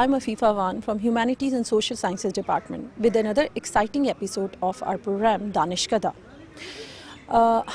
I'm Afifa Wan from Humanities and Social Sciences Department with another exciting episode of our program Danishkada.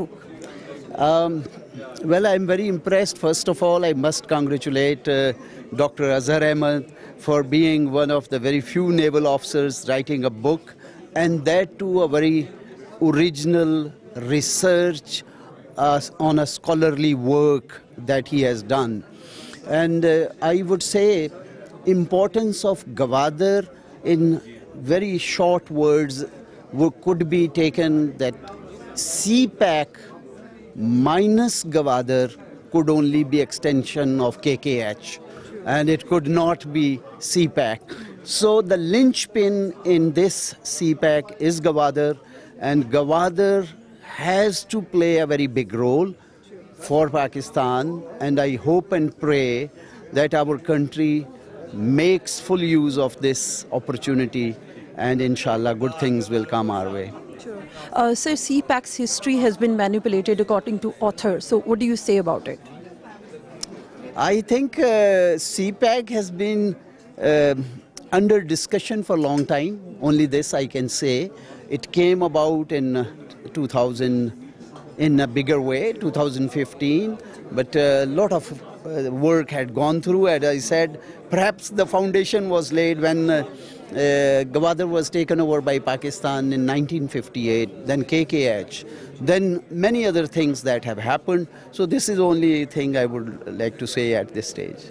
book. Well, I'm very impressed. First of all, I must congratulate Dr. Azhar Ahmad for being one of the very few naval officers writing a book, and that too a very original research on a scholarly work that he has done. And I would say importance of Gwadar in very short words could be taken that CPAC minus Gwadar could only be extension of KKH, and it could not be CPAC. So the linchpin in this CPAC is Gwadar, and Gwadar has to play a very big role for Pakistan, and I hope and pray that our country makes full use of this opportunity, and inshallah good things will come our way. Sure. Sir, CPAC's history has been manipulated according to authors, so what do you say about it? I think CPAC has been under discussion for a long time. Only this I can say. It came about in 2000 in a bigger way, 2015, but a lot of work had gone through. As I said, perhaps the foundation was laid when Gwadar was taken over by Pakistan in 1958, then KKH, then many other things that have happened. So this is the only thing I would like to say at this stage.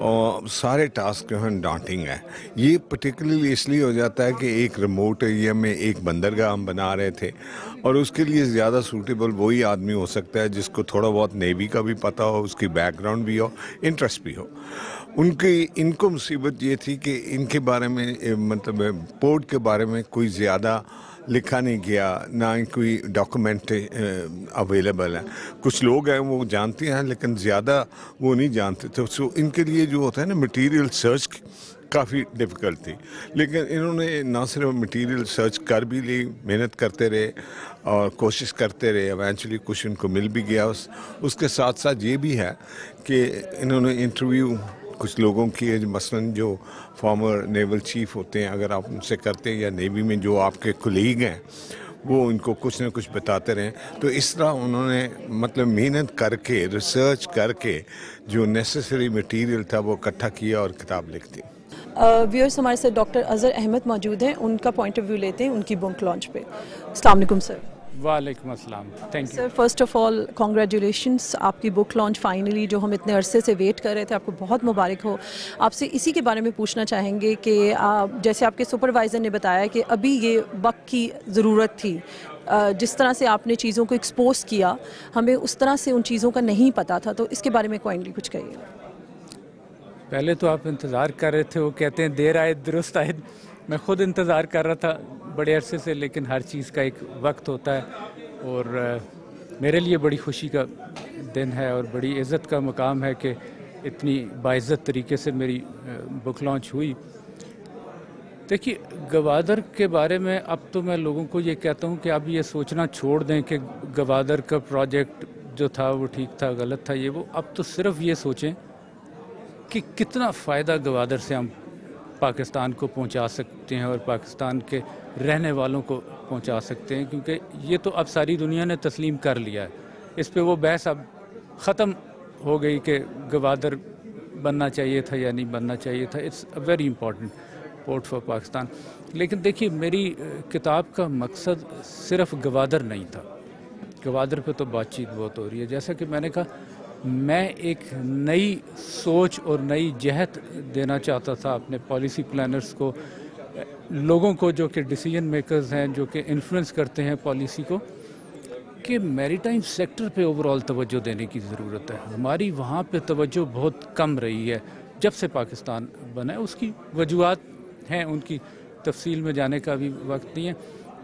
اور سارے task جو ہیں daunting ہے. یہ particularly اس لیے ہو جاتا ہے کہ ایک ریموٹ ایریا میں ایک بندرگاہ ہم بنا رہے تھے اور اس کے لیے زیادہ سوٹیبل وہی آدمی ہو سکتا ہے جس کو تھوڑا بہت نیوی کا بھی پتہ ہو, اس کی بیک گراؤنڈ بھی ہو, انٹرسٹ بھی ہو. ان کو مصیبت یہ تھی کہ ان کے بارے میں مطلب پورٹ کے بارے میں کوئی زیادہ لکھا نہیں گیا, نہ کوئی ڈاکومنٹ اویلیبل ہے. کچھ لوگ ہیں وہ جانتے ہیں لیکن زیادہ وہ نہیں جانتے تھے. سو ان کے لیے جو ہوتا ہے نا مٹیریل سرچ کافی ڈیفیکلٹ تھی. لیکن انہوں نے نہ صرف مٹیریل سرچ کر بھی لی, محنت کرتے رہے اور کوشش کرتے رہے, ایونچولی کچھ ان کو مل بھی گیا. اس کے ساتھ ساتھ یہ بھی ہے کہ انہوں نے انٹرویو کچھ لوگوں کی مثلاً جو فارمر نیول چیف ہوتے ہیں, اگر آپ ان سے کرتے ہیں یا نیوی میں جو آپ کے کولیگ ہیں وہ ان کو کچھ نہ کچھ بتاتے رہیں. تو اس طرح انہوں نے مطلب محنت کر کے ریسرچ کر کے جو نیسیسری مٹیریل تھا وہ اکٹھا کیا اور کتاب لکھ دی. ویورس ہمارے ساتھ ڈاکٹر اظہر احمد موجود ہیں, ان کا پوائنٹ آف ویو لیتے ہیں ان کی بک لانچ پہ. السلام علیکم سر. وعلیکم السلام. Thank you sir. First of all congratulations, آپ کی بک لانچ فائنلی جو ہم اتنے عرصے سے ویٹ کر رہے تھے, آپ کو بہت مبارک ہو. آپ سے اسی کے بارے میں پوچھنا چاہیں گے کہ جیسے آپ کے سپروائزر نے بتایا کہ ابھی یہ وقت کی ضرورت تھی, جس طرح سے آپ نے چیزوں کو ایکسپوز کیا ہمیں اس طرح سے ان چیزوں کا نہیں پتہ تھا, تو اس کے بارے میں کوئنلی کچھ کہیے. پہلے تو آپ انتظار کر رہے تھے, وہ کہتے ہیں دیر آئے درست آئے. میں خود انتظار کر رہا تھا بڑے عرصے سے, لیکن ہر چیز کا ایک وقت ہوتا ہے اور میرے لیے بڑی خوشی کا دن ہے اور بڑی عزت کا مقام ہے کہ اتنی باعزت طریقے سے میری بک لانچ ہوئی. دیکھیے گوادر کے بارے میں اب تو میں لوگوں کو یہ کہتا ہوں کہ اب یہ سوچنا چھوڑ دیں کہ گوادر کا پروجیکٹ جو تھا وہ ٹھیک تھا غلط تھا یہ وہ. اب تو صرف یہ سوچیں کہ کتنا فائدہ گوادر سے ہم پاکستان کو پہنچا سکتے ہیں اور پاکستان کے رہنے والوں کو پہنچا سکتے ہیں, کیونکہ یہ تو اب ساری دنیا نے تسلیم کر لیا ہے. اس پہ وہ بحث اب ختم ہو گئی کہ گوادر بننا چاہیے تھا یا نہیں بننا چاہیے تھا. It's a very important port for Pakistan. لیکن دیکھیے میری کتاب کا مقصد صرف گوادر نہیں تھا. گوادر پہ تو بات چیت بہت ہو رہی ہے. جیسا کہ میں نے کہا, میں ایک نئی سوچ اور نئی جہت دینا چاہتا تھا اپنے پالیسی پلانرز کو, لوگوں کو جو کہ ڈیسیجن میکرز ہیں, جو کہ انفلوئنس کرتے ہیں پالیسی کو, کہ میری ٹائم سیکٹر پہ اوورال توجہ دینے کی ضرورت ہے. ہماری وہاں پہ توجہ بہت کم رہی ہے جب سے پاکستان بنا ہے. اس کی وجوہات ہیں, ان کی تفصیل میں جانے کا بھی وقت نہیں ہے.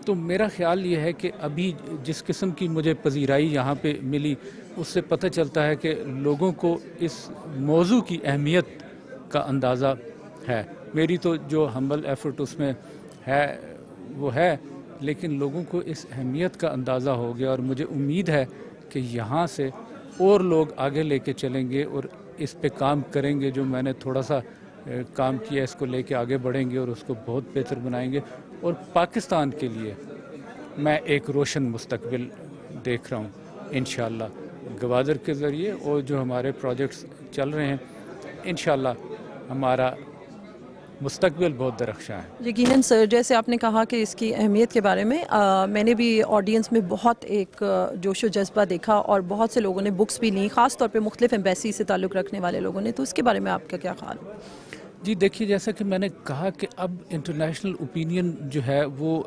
تو میرا خیال یہ ہے کہ ابھی جس قسم کی مجھے پذیرائی یہاں پہ ملی اس سے پتہ چلتا ہے کہ لوگوں کو اس موضوع کی اہمیت کا اندازہ ہے. میری تو جو ہمبل ایفرٹ اس میں ہے وہ ہے, لیکن لوگوں کو اس اہمیت کا اندازہ ہو گیا اور مجھے امید ہے کہ یہاں سے اور لوگ آگے لے کے چلیں گے اور اس پہ کام کریں گے. جو میں نے تھوڑا سا کام کیا اس کو لے کے آگے بڑھیں گے اور اس کو بہت بہتر بنائیں گے. اور پاکستان کے لیے میں ایک روشن مستقبل دیکھ رہا ہوں انشاءاللہ گوادر کے ذریعے, اور جو ہمارے پروجیکٹس چل رہے ہیں انشاءاللہ ہمارا مستقبل بہت درخشاں ہے. یقیناً سر, جیسے آپ نے کہا کہ اس کی اہمیت کے بارے میں میں نے بھی آڈینس میں بہت ایک جوش و جذبہ دیکھا اور بہت سے لوگوں نے بکس بھی لیں, خاص طور پہ مختلف ایمبیسی سے تعلق رکھنے والے لوگوں نے. تو اس کے بارے میں آپ کا کیا خیال ہے؟ جی دیکھیے, جیسا کہ میں نے کہا کہ اب انٹرنیشنل اوپینین جو ہے وہ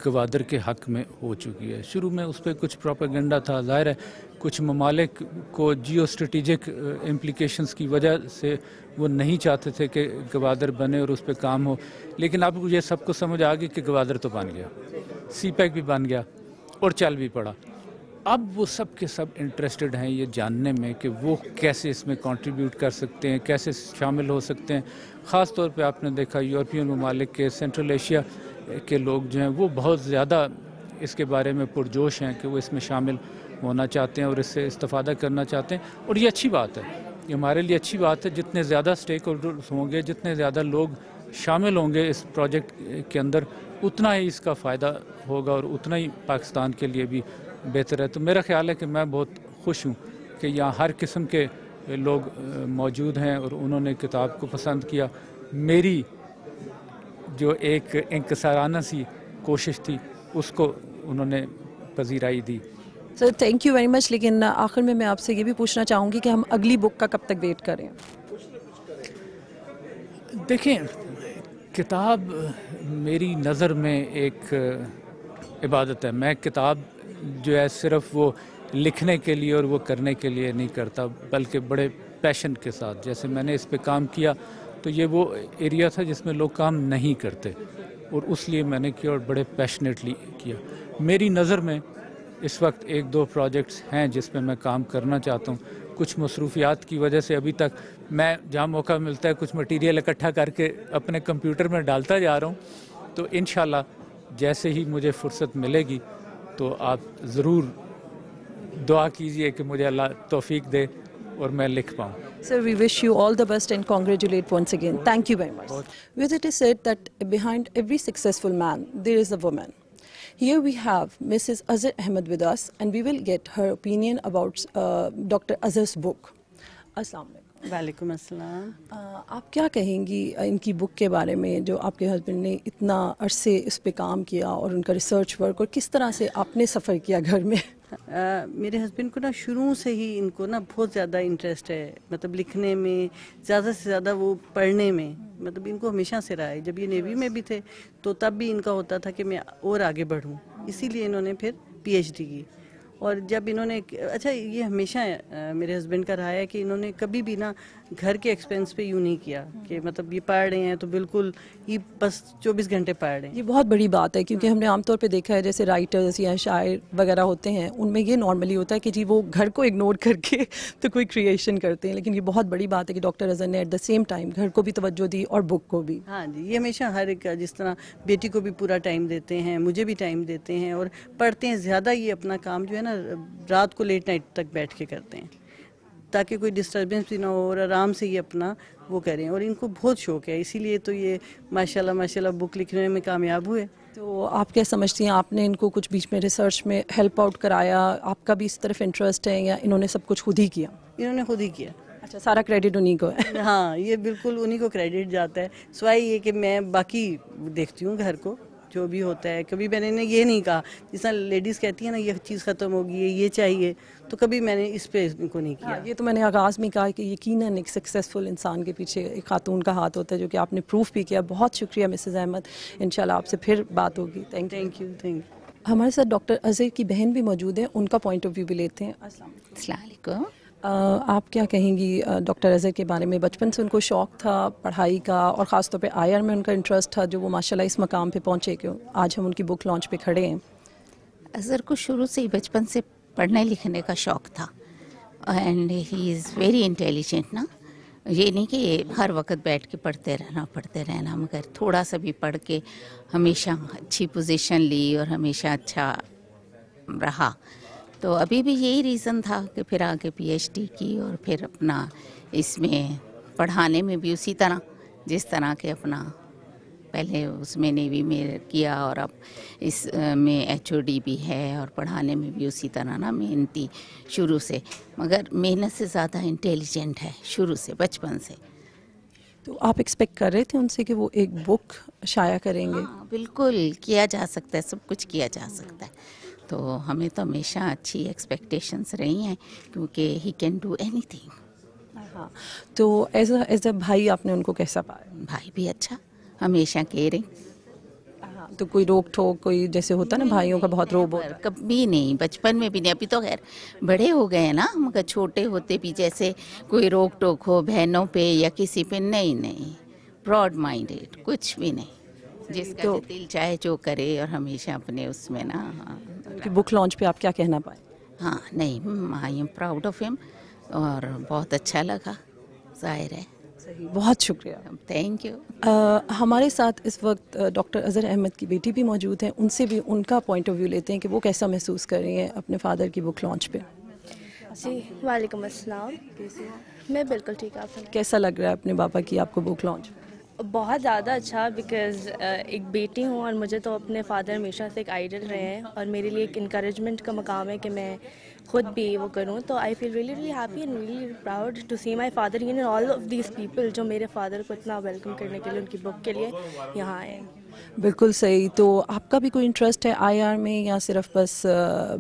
گوادر کے حق میں ہو چکی ہے. شروع میں اس پہ کچھ پروپیگنڈا تھا, ظاہر ہے کچھ ممالک کو جیو اسٹریٹجک امپلیکیشنز کی وجہ سے وہ نہیں چاہتے تھے کہ گوادر بنے اور اس پہ کام ہو. لیکن اب یہ سب کو سمجھ آ گئی کہ گوادر تو بن گیا, سی پیک بھی بن گیا اور چل بھی پڑا. اب وہ سب کے سب انٹرسٹڈ ہیں یہ جاننے میں کہ وہ کیسے اس میں کنٹریبیوٹ کر سکتے ہیں, کیسے شامل ہو سکتے ہیں. خاص طور پہ آپ نے دیکھا یورپین ممالک کے, سینٹرل ایشیا کے لوگ جو ہیں وہ بہت زیادہ اس کے بارے میں پرجوش ہیں کہ وہ اس میں شامل ہونا چاہتے ہیں اور اس سے استفادہ کرنا چاہتے ہیں. اور یہ اچھی بات ہے, یہ ہمارے لیے اچھی بات ہے. جتنے زیادہ سٹیک ہولڈرز ہوں گے, جتنے زیادہ لوگ شامل ہوں گے اس پروجیکٹ کے اندر, اتنا ہی اس کا فائدہ ہوگا اور اتنا ہی پاکستان کے لیے بھی بہتر ہے. تو میرا خیال ہے کہ میں بہت خوش ہوں کہ یہاں ہر قسم کے لوگ موجود ہیں اور انہوں نے کتاب کو پسند کیا. میری جو ایک انکسارانہ سی کوشش تھی اس کو انہوں نے پذیرائی دی. Sir thank you very much. لیکن آخر میں آپ سے یہ بھی پوچھنا چاہوں گی کہ ہم اگلی بک کا کب تک ویٹ کریں؟ دیکھیں کتاب میری نظر میں ایک عبادت ہے. میں کتاب جو ہے صرف وہ لکھنے کے لیے اور وہ کرنے کے لیے نہیں کرتا, بلکہ بڑے پیشن کے ساتھ. جیسے میں نے اس پہ کام کیا تو یہ وہ ایریا تھا جس میں لوگ کام نہیں کرتے, اور اس لیے میں نے کیا اور بڑے پیشنیٹلی کیا. میری نظر میں اس وقت 1-2 پروجیکٹس ہیں جس پہ میں کام کرنا چاہتا ہوں. کچھ مصروفیات کی وجہ سے ابھی تک میں جہاں موقع ملتا ہے کچھ مٹیریل اکٹھا کر کے اپنے کمپیوٹر میں ڈالتا جا رہا ہوں. تو انشاءاللہ جیسے ہی مجھے فرصت ملے گی تو آپ ضرور دعا کیجئے کہ مجھے اللہ توفیق دے اور میں لکھ پاؤں. Sir, we wish you all the best and congratulate once again. Thank you very much. With it is said that behind every successful man, there is a woman. Here we have Mrs. Azhar Ahmed with us, and we will get her opinion about Dr. Azhar's book. Assalamu alaikum. وعلیکم السلام. آپ کیا کہیں گی ان کی بک کے بارے میں جو آپ کے ہسبینڈ نے اتنا عرصے اس پہ کام کیا, اور ان کا ریسرچ ورک, اور کس طرح سے آپ نے سفر کیا گھر میں؟ میرے ہسبینڈ کو نا شروع سے ہی ان کو نا بہت زیادہ انٹرسٹ ہے, مطلب لکھنے میں زیادہ سے زیادہ وہ پڑھنے میں, مطلب ان کو ہمیشہ سے رہا ہے. جب یہ نیوی میں بھی تھے تو تب بھی ان کا ہوتا تھا کہ میں اور آگے بڑھوں, اسی لیے انہوں نے پھر PhD کی. اور جب انہوں نے اچھا یہ ہمیشہ میرے ہسبینڈ کا رہا ہے کہ انہوں نے کبھی بھی نا گھر کے ایکسپینس پہ یوں نہیں کیا کہ مطلب یہ پڑھ رہے ہیں تو بالکل یہ بس 24 گھنٹے پڑھ رہے ہیں. یہ بہت بڑی بات ہے, کیونکہ ہم نے عام طور پہ دیکھا ہے جیسے رائٹرز یا شاعر وغیرہ ہوتے ہیں, ان میں یہ نارملی ہوتا ہے کہ جی وہ گھر کو اگنور کر کے تو کوئی کریشن کرتے ہیں. لیکن یہ بہت بڑی بات ہے کہ ڈاکٹر اظہر نے ایٹ دا سیم ٹائم گھر کو بھی توجہ دی اور بک کو بھی. ہاں جی, یہ ہمیشہ ہر ایک, جس طرح بیٹی کو بھی پورا ٹائم دیتے ہیں, مجھے بھی ٹائم دیتے ہیں, اور پڑھتے ہیں زیادہ. یہ اپنا کام جو ہے نا رات کو لیٹ نائٹ تک بیٹھ کے کرتے ہیں تاکہ کوئی ڈسٹربنس بھی نہ ہو, اور آرام سے یہ اپنا وہ کریں. اور ان کو بہت شوق ہے, اسی لیے تو یہ ماشاءاللہ بک لکھنے میں کامیاب ہوئے. تو آپ کیا سمجھتی ہیں, آپ نے ان کو کچھ بیچ میں ریسرچ میں ہیلپ آؤٹ کرایا, آپ کا بھی اس طرف انٹرسٹ ہے, یا انہوں نے سب کچھ خود ہی کیا؟ انہوں نے خود ہی کیا. اچھا, سارا کریڈٹ انہی کو ہے؟ ہاں, یہ بالکل انہی کو کریڈٹ جاتا ہے, سوائے یہ کہ میں باقی دیکھتی ہوں گھر کو جو بھی ہوتا ہے. کبھی میں نے یہ نہیں کہا, جس طرح لیڈیز کہتی ہیں نا یہ چیز ختم ہوگی, یہ چاہیے, تو کبھی میں نے اس پہ ان کو نہیں کیا. یہ تو میں نے آغاز میں کہا کہ یقیناً ایک سکسیزفل انسان کے پیچھے ایک خاتون کا ہاتھ ہوتا ہے, جو کہ آپ نے پروف بھی کیا. بہت شکریہ مسز احمد, انشاءاللہ آپ سے پھر بات ہوگی. Thank you. ہمارے ساتھ ڈاکٹر اظہر کی بہن بھی موجود ہیں, ان کا پوائنٹ آف ویو بھی لیتے ہیں. السلام علیکم. آپ کیا کہیں گی ڈاکٹر اظہر کے بارے میں؟ بچپن سے ان کو شوق تھا پڑھائی کا, اور خاص طور پہ IR میں ان کا انٹرسٹ تھا, جو وہ ماشاءاللہ اس مقام پہ پہنچے کہ آج ہم ان کی بک لانچ پہ کھڑے ہیں. اظہر کو شروع سے ہی بچپن سے پڑھنے لکھنے کا شوق تھا, and he is very intelligent نا. یہ نہیں کہ ہر وقت بیٹھ کے پڑھتے رہنا, مگر تھوڑا سا بھی پڑھ کے ہمیشہ اچھی پوزیشن لی اور ہمیشہ اچھا رہا. تو ابھی بھی یہی ریزن تھا کہ پھر آگے PhD کی, اور پھر اپنا اس میں پڑھانے میں بھی اسی طرح جس طرح کے اپنا پہلے اس میں نیوی میں کیا, اور اب اس میں HOD بھی ہے, اور پڑھانے میں بھی اسی طرح نا محنتی شروع سے, مگر محنت سے زیادہ انٹیلیجنٹ ہے شروع سے, بچپن سے. تو آپ ایکسپیکٹ کر رہے تھے ان سے کہ وہ ایک بک شائع کریں گے؟ ہاں بالکل, کیا جا سکتا ہے, سب کچھ کیا جا سکتا ہے. تو ہمیں تو ہمیشہ اچھی ایکسپیکٹیشنس رہی ہیں, کیونکہ he can do any thing. ہاں, تو ایز اے بھائی آپ نے ان کو کیسا پایا؟ بھائی بھی اچھا, ہمیشہ کیئرنگ. تو کوئی روک ٹوک, کوئی جیسے ہوتا ہے نا بھائیوں کا بہت روب ہوتا ہے؟ کبھی نہیں, بچپن میں بھی نہیں. ابھی تو خیر بڑے ہو گئے ہیں نا, مگر چھوٹے ہوتے بھی جیسے کوئی روک ٹوک ہو بہنوں پہ یا کسی پہ, نہیں, براڈ مائنڈیڈ, کچھ بھی نہیں, جس کا دل چاہے جو کرے, اور ہمیشہ اپنے اس میں نا. بک لانچ پہ آپ کیا کہنا پائیں؟ ہاں نہیں, آئی ایم پراؤڈ آف ہم, اور بہت اچھا لگا, ظاہر ہے. بہت شکریہ, تھینک یو. ہمارے ساتھ اس وقت ڈاکٹر اظہر احمد کی بیٹی بھی موجود ہیں, ان سے بھی ان کا پوائنٹ آف ویو لیتے ہیں کہ وہ کیسا محسوس کر رہی ہیں اپنے فادر کی بک لانچ پہ. جی وعلیکم السلام. میں بالکل ٹھیک. آپ کیسا لگ رہا ہے اپنے پاپا کی آپ کو بک لانچ؟ بہت زیادہ اچھا, بیکاز ایک بیٹی ہوں, اور مجھے تو اپنے فادر ہمیشہ سے ایک آئیڈل رہے ہیں, اور میرے لیے ایک انکریجمنٹ کا مقام ہے کہ میں خود بھی وہ کروں. تو I feel really really happy and really proud to see my father and all of these people, جو میرے فادر کو اتنا ویلکم کرنے کے لیے ان کی بک کے لیے یہاں آئے. بالکل صحیح. تو آپ کا بھی کوئی انٹرسٹ ہے IR میں, یا صرف بس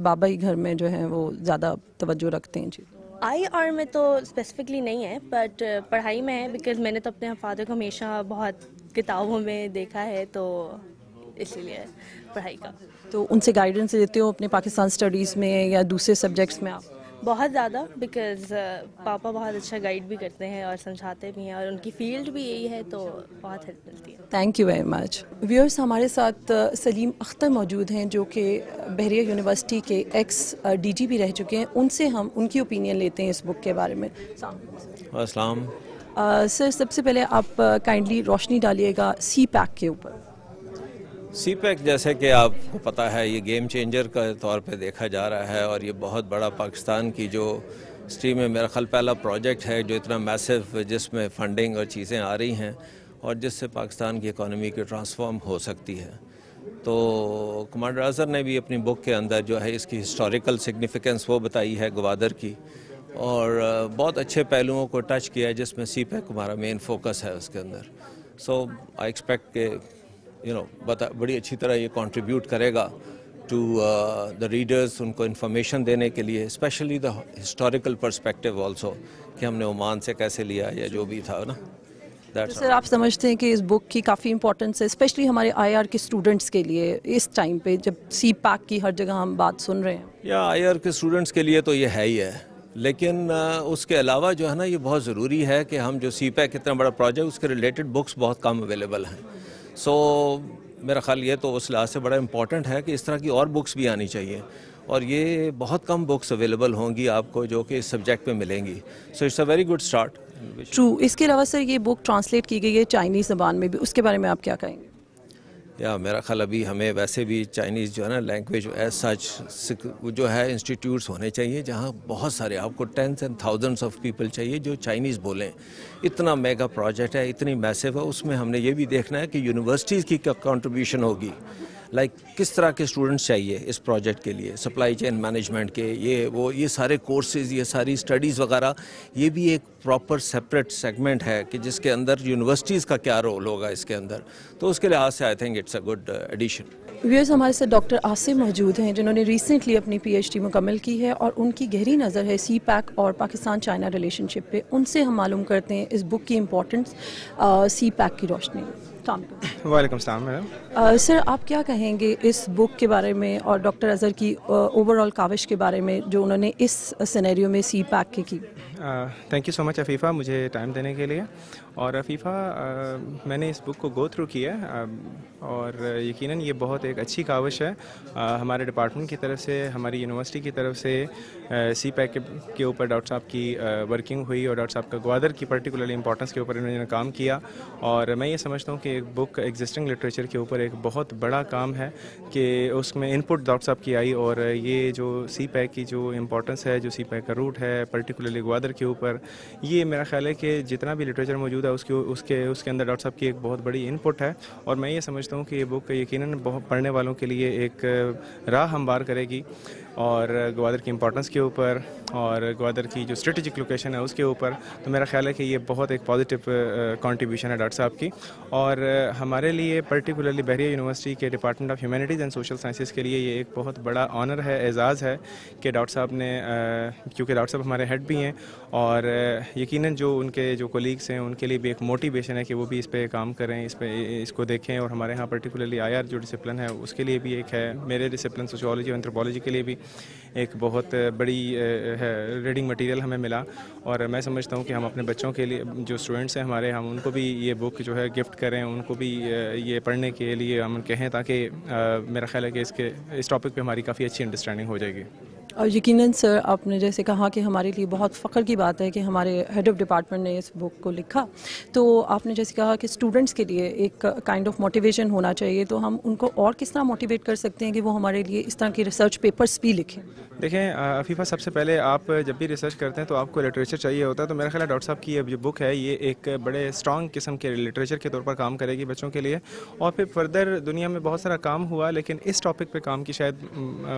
بابا ہی گھر میں جو ہیں وہ زیادہ توجہ رکھتے ہیں؟ جی IR میں تو اسپیسیفکلی نہیں ہے بٹ پڑھائی میں ہے بیکاز میں نے تو اپنے فادر کو ہمیشہ بہت کتابوں میں دیکھا ہے تو اسی لیے پڑھائی کا. تو ان سے گائیڈنس دیتے ہو اپنے پاکستان اسٹڈیز میں یا دوسرے سبجیکٹس میں آپ؟ بہت زیادہ بیکاز پاپا بہت اچھا گائیڈ بھی کرتے ہیں اور سمجھاتے بھی ہیں اور ان کی فیلڈ بھی یہی ہے تو بہت ہیلپ ملتی ہے. Thank you very much. Viewers ہمارے ساتھ سلیم اختر موجود ہیں جو کہ بحریہ یونیورسٹی کے ایکس DG بھی رہ چکے ہیں. ان سے ہم ان کی اوپینین لیتے ہیں اس بک کے بارے میں. السلام. سر سب سے پہلے آپ کائنڈلی روشنی ڈالیے گا CPAC کے اوپر. CPAC جیسے کہ آپ کو پتہ ہے یہ گیم چینجر کا طور پہ دیکھا جا رہا ہے اور یہ بہت بڑا پاکستان کی جو ہسٹری میں میرا خیال پہلا پروجیکٹ ہے جو اتنا میسو جس میں فنڈنگ اور چیزیں آ رہی ہیں اور جس سے پاکستان کی اکانومی کی ٹرانسفارم ہو سکتی ہے. تو کمانڈر اظہر نے بھی اپنی بک کے اندر جو ہے اس کی ہسٹوریکل سگنیفیکنس وہ بتائی ہے گوادر کی اور بہت اچھے پہلوؤں کو ٹچ کیا ہے جس میں CPAC ہمارا مین فوکس ہے اس کے اندر. سو آئی ایکسپیکٹ کہ بڑی اچھی طرح یہ کنٹریبیوٹ کرے گا ٹو دا ریڈرز ان کو انفارمیشن دینے کے لیے especially the historical perspective also کہ ہم نے عمان سے کیسے لیا یا جو بھی تھا نا. سر آپ سمجھتے ہیں کہ اس بک کی کافی امپورٹنس ہے اسپیشلی ہمارے IR کے اسٹوڈنٹس کے لیے اس ٹائم پہ جب CPAC کی ہر جگہ ہم بات سن رہے ہیں؟ یا IR کے اسٹوڈنٹس کے لیے تو یہ ہے ہی ہے لیکن اس کے علاوہ جو ہے نا یہ بہت ضروری ہے کہ ہم جو CPAC اتنا بڑا پروجیکٹ اس کے ریلیٹڈ بکس بہت کم اویلیبل ہیں. سو میرا خیال یہ تو اس لحاظ سے بڑا امپورٹنٹ ہے کہ اس طرح کی اور بکس بھی آنی چاہیے اور یہ بہت کم بکس اویلیبل ہوں گی آپ کو جو کہ اس سبجیکٹ پہ ملیں گی. So it's a very good start. True. اس کے علاوہ سر یہ بک ٹرانسلیٹ کی گئی ہے چائنیز زبان میں بھی, اس کے بارے میں آپ کیا کہیں گے؟ یا میرا خیال ابھی ہمیں ویسے بھی چائنیز جو ہے نا لینگویج ایز سچ جو ہے انسٹیٹیوٹس ہونے چاہیے جہاں بہت سارے آپ کو 10s and thousands of people چاہیے جو چائنیز بولیں. اتنا میگا پروجیکٹ ہے, اتنی میسو ہے, اس میں ہم نے یہ بھی دیکھنا ہے کہ یونیورسٹیز کی کیا کنٹریبیوشن ہوگی. کس طرح کے اسٹوڈنٹس چاہیے اس پروجیکٹ کے لیے, سپلائی چین مینجمنٹ کے یہ سارے کورسز, یہ ساری اسٹڈیز وغیرہ, یہ بھی ایک پراپر سیپریٹ سیگمنٹ ہے کہ جس کے اندر یونیورسٹیز کا کیا رول ہوگا اس کے اندر. تو اس کے لحاظ سے I think it's a good edition. ویئرز ہمارے ساتھ ڈاکٹر عاصم موجود ہیں جنہوں نے ریسنٹلی اپنی PhD مکمل کی ہے اور ان کی گہری نظر ہے CPAC اور پاکستان چائنا ریلیشن شپ پہ. ان سے ہم معلوم کرتے ہیں اس بک کی امپورٹنس CPAC کی روشنی میں. وعلیکم السلام میڈم. سر آپ کیا کہیں گے اس بک کے بارے میں اور ڈاکٹر اظہر کی اوور آل کاوش کے بارے میں جو انہوں نے اس سینیریو میں CPAC کے کی؟ تھینک یو سو مچ عفیفہ مجھے ٹائم دینے کے لیے. اور عفیفہ میں نے اس بک کو گو تھرو کیا اور یقیناً یہ بہت ایک اچھی کاوش ہے ہمارے ڈپارٹمنٹ کی طرف سے, ہماری یونیورسٹی کی طرف سے. CPAC کے اوپر ڈاکٹر صاحب کی ورکنگ ہوئی اور ڈاکٹر صاحب کا گوادر کی پرٹیکولرلی امپورٹنس کے اوپر انہوں نے کام کیا. اور میں یہ سمجھتا ہوں کہ ایک بک ایگزسٹنگ لٹریچر کے اوپر ایک بہت بڑا کام ہے کہ اس میں ان پٹ ڈاکٹر صاحب کی آئی اور یہ جو CPAC کی جو امپورٹنس ہے, جو CPAC کا روٹ ہے پرٹیکولرلی گوادر کے اوپر, یہ میرا خیال ہے کہ جتنا بھی لٹریچر موجود ہے اس کے اندر ڈاکٹر صاحب کی ایک بہت بڑی ان پٹ ہے. اور میں یہ سمجھتا ہوں کہ یہ بک یقیناً بہت پڑھنے والوں کے لیے ایک راہ ہموار کرے گی اور گوادر کی امپورٹنس کے اوپر اور گوادر کی جو اسٹریٹجک لوکیشن ہے اس کے اوپر. تو میرا خیال ہے کہ یہ بہت ایک پازیٹیو کنٹریبیوشن ہے ڈاکٹر صاحب کی. اور ہمارے لیے پرٹیکولرلی بحریہ یونیورسٹی کے department of humanities and social sciences کے لیے یہ ایک بہت بڑا آنر ہے, اعزاز ہے کہ ڈاکٹر صاحب نے, کیونکہ ڈاکٹر صاحب ہمارے ہیڈ بھی ہیں اور یقیناً جو ان کے جو کولیگس ہیں ان کے لیے بھی ایک موٹیویشن ہے کہ وہ بھی اس پہ کام کریں, اس کو دیکھیں. اور ہمارے ہاں پرٹیکولرلی IR جو ڈسپلن ہے اس کے لیے بھی ایک ہے, میرے ڈسپلن سوشیولوجی اور انتھروپولوجی کے لیے بھی ایک بہت بڑی ہے ریڈنگ مٹیریل ہمیں ملا. اور میں سمجھتا ہوں کہ ہم اپنے بچوں کے لیے جو اسٹوڈنٹس ہیں ہمارے, ہم ان کو بھی یہ بک جو ہے گفٹ کریں, ان کو بھی یہ پڑھنے کے لیے ہم کہیں تاکہ میرا خیال ہے کہ اس ٹاپک پہ ہماری کافی اچھی انڈرسٹینڈنگ ہو جائے گی. اور یقیناً سر آپ نے جیسے کہا کہ ہمارے لیے بہت فخر کی بات ہے کہ ہمارے ہیڈ آف ڈپارٹمنٹ نے اس بک کو لکھا. تو آپ نے جیسے کہا کہ اسٹوڈنٹس کے لیے ایک کائنڈ آف موٹیویشن ہونا چاہیے, تو ہم ان کو اور کس طرح موٹیویٹ کر سکتے ہیں کہ وہ ہمارے لیے اس طرح کی ریسرچ پیپرز بھی لکھیں؟ دیکھیں عفیفہ, سب سے پہلے آپ جب بھی ریسرچ کرتے ہیں تو آپ کو لٹریچر چاہیے ہوتا ہے. تو میرا خیال ہے ڈاکٹر صاحب کی یہ جو بک ہے یہ ایک بڑے اسٹرانگ قسم کے لٹریچر کے طور پر کام کرے گی بچوں کے لیے. اور پھر فردر دنیا میں بہت سارا کام ہوا لیکن اس ٹاپک پہ کام کی شاید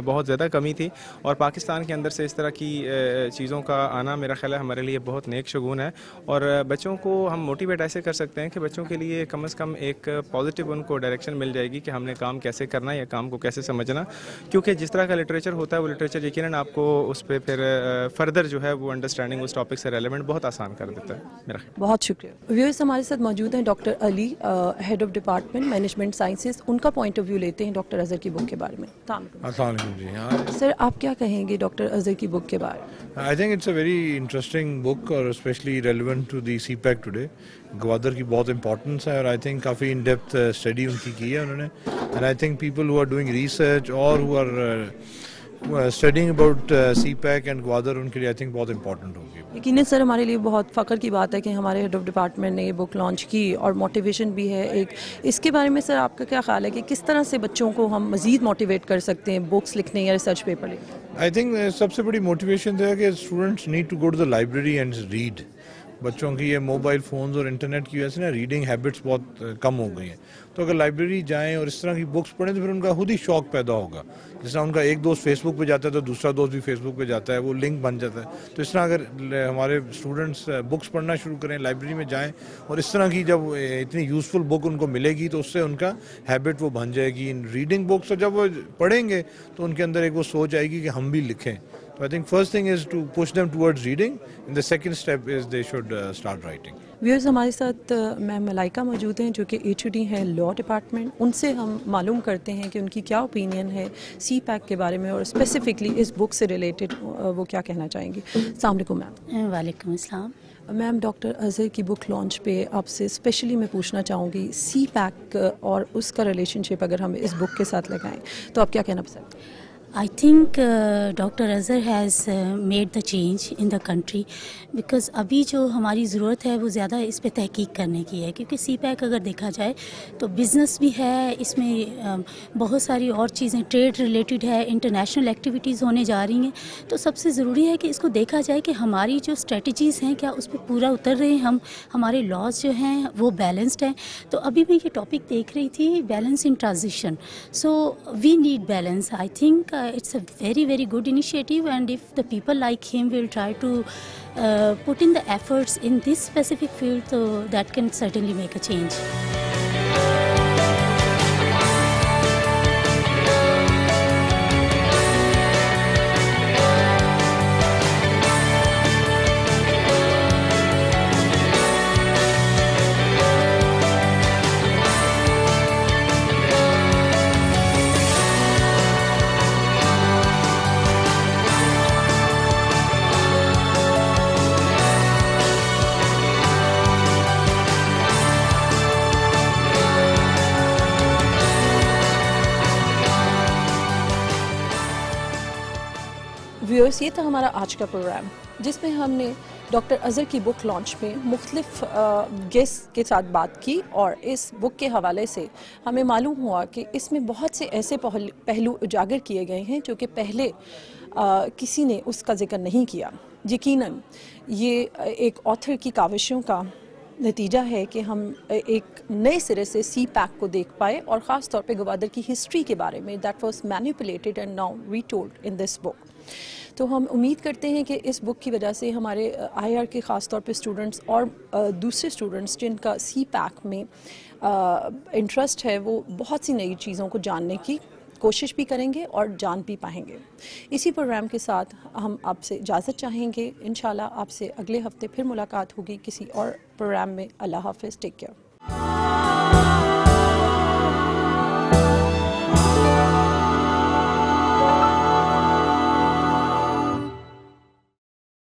بہت زیادہ کمی تھی, اور پاکستان کے اندر سے اس طرح کی چیزوں کا آنا میرا خیال ہے ہمارے لیے بہت نیک شگون ہے. اور بچوں کو ہم موٹیویٹ ایسے کر سکتے ہیں کہ بچوں کے لیے کم از کم ایک پازیٹیو ان کو ڈائریکشن مل جائے گی کہ ہم نے کام کیسے کرنا ہے یا کام کو کیسے سمجھنا. کیونکہ جس طرح کا لٹریچر ہوتا ہے وہ لٹریچر یقیناً آپ کو اس پہ پھر فردر جو ہے وہ انڈرسٹینڈنگ اس ٹاپک سے ریلیونٹ بہت آسان کر دیتا ہے میرا خیال. بہت شکریہ. ویورز ہمارے ساتھ موجود ہیں doctor Ali, head of department management sciences. ان کا پوائنٹ آف ویو لیتے ہیں ڈاکٹر اظہر کی بک کے بارے میں. السلام علیکم جی. ہاں سر, آپ کیا کہیں گے ڈاکٹر اظہر کی بک کے بارے میں؟ I think it's a very interesting book اور especially relevant to the CPAC today. Gwadar کی بہت امپورٹنس ہے اور آئی تھنک کافی ان ڈیپتھ اسٹڈی ان کی ہے انہوں نے. And I think people who are doing research اور who are studying about CPAC and Gwadar, ان کے لیے آئی تھنک بہت امپورٹنٹ ہوگی. یقیناً سر, ہمارے لیے بہت فخر کی بات ہے کہ ہمارے ہیڈ آف ڈپارٹمنٹ نے یہ بک لانچ کی اور موٹیویشن بھی ہے ایک. اس کے بارے میں سر آپ کا کیا خیال ہے کہ کس طرح سے بچوں کو ہم مزید موٹیویٹ کر سکتے ہیں بکس لکھنے یا ریسرچ پیپر لکھنے؟ آئی تھنک سب سے بڑی موٹیویشن ہے کہ students need to go to the library and read. بچوں کی یہ موبائل فونز اور انٹرنیٹ کی وجہ سے نا ریڈنگ ہیبٹس بہت کم ہو گئی ہیں. تو اگر لائبریری جائیں اور اس طرح کی بکس پڑھیں تو پھر ان کا خود ہی شوق پیدا ہوگا. جس طرح ان کا ایک دوست فیس بک پہ جاتا ہے تو دوسرا دوست بھی فیس بک پہ جاتا ہے, وہ لنک بن جاتا ہے. تو اس طرح اگر ہمارے اسٹوڈنٹس بکس پڑھنا شروع کریں, لائبریری میں جائیں, اور اس طرح کی جب اتنی یوزفل بک ان کو ملے گی تو اس سے ان کا ہیبٹ وہ بن جائے گی ان ریڈنگ بکس. اور جب وہ پڑھیں گے تو ان کے اندر ایک وہ سوچ آئے گی کہ ہم بھی لکھیں. So I think first thing is to push them towards reading, and the second step is they should start writing. Viewers ہمارے ساتھ میم ملائکہ موجود ہیں جو کہ HOD ہیں لاء ڈپارٹمنٹ. ان سے ہم معلوم کرتے ہیں کہ ان کی کیا اوپینین ہے CPAC کے بارے میں اور اسپیسیفکلی اس بک سے ریلیٹڈ وہ کیا کہنا چاہیں گی. السلام علیکم میم. وعلیکم السلام. میم, ڈاکٹر اظہر کی بک لانچ پہ آپ سے اسپیشلی میں پوچھنا چاہوں گی CPAC اور اس کا ریلیشن شپ اگر ہم اس بک کے ساتھ لگائیں تو آپ کیا کہنا پسند کریں؟ I think Dr. Azhar has made the change in the country because ابھی جو ہماری ضرورت ہے وہ زیادہ اس پہ تحقیق کرنے کی ہے, کیونکہ CPAC اگر دیکھا جائے تو بزنس بھی ہے, اس میں بہت ساری اور چیزیں ٹریڈ ریلیٹڈ ہے, انٹرنیشنل ایکٹیویٹیز ہونے جا رہی ہیں. تو سب سے ضروری ہے کہ اس کو دیکھا جائے کہ ہماری جو اسٹریٹجیز ہیں کیا اس پہ پورا اتر رہے ہیں, ہمارے لاز جو ہیں وہ بیلنسڈ ہیں. تو ابھی میں یہ ٹاپک دیکھ رہی تھی, balance in transition. So we need balance. I think it's a very very good initiative, and if the people like him will try to put in the efforts in this specific field, so that can certainly make a change. Viewers, یہ تھا ہمارا آج کا programme جس میں ہم نے doctor Azhar کی بک لانچ میں مختلف گیسٹ کے ساتھ بات کی, اور اس بک کے حوالے سے ہمیں معلوم ہوا کہ اس میں بہت سے ایسے پہلو اجاگر کیے گئے ہیں جو کہ پہلے کسی نے اس کا ذکر نہیں کیا. یقیناً یہ ایک آتھر کی کاوشوں کا نتیجہ ہے کہ ہم ایک نئے سرے سے CPAC کو دیکھ پائے, اور خاص طور پہ گوادر کی ہسٹری کے بارے میں that was manipulated and now retold in this book. تو ہم امید کرتے ہیں کہ اس بک کی وجہ سے ہمارے IR کے خاص طور پہ اسٹوڈنٹس اور دوسرے اسٹوڈنٹس جن کا CPAC میں انٹرسٹ ہے وہ بہت سی نئی چیزوں کو جاننے کی کوشش بھی کریں گے اور جان بھی پائیں گے. اسی پروگرام کے ساتھ ہم آپ سے اجازت چاہیں گے. انشاءاللہ آپ سے اگلے ہفتے پھر ملاقات ہوگی کسی اور پروگرام میں. اللہ حافظ. Take care.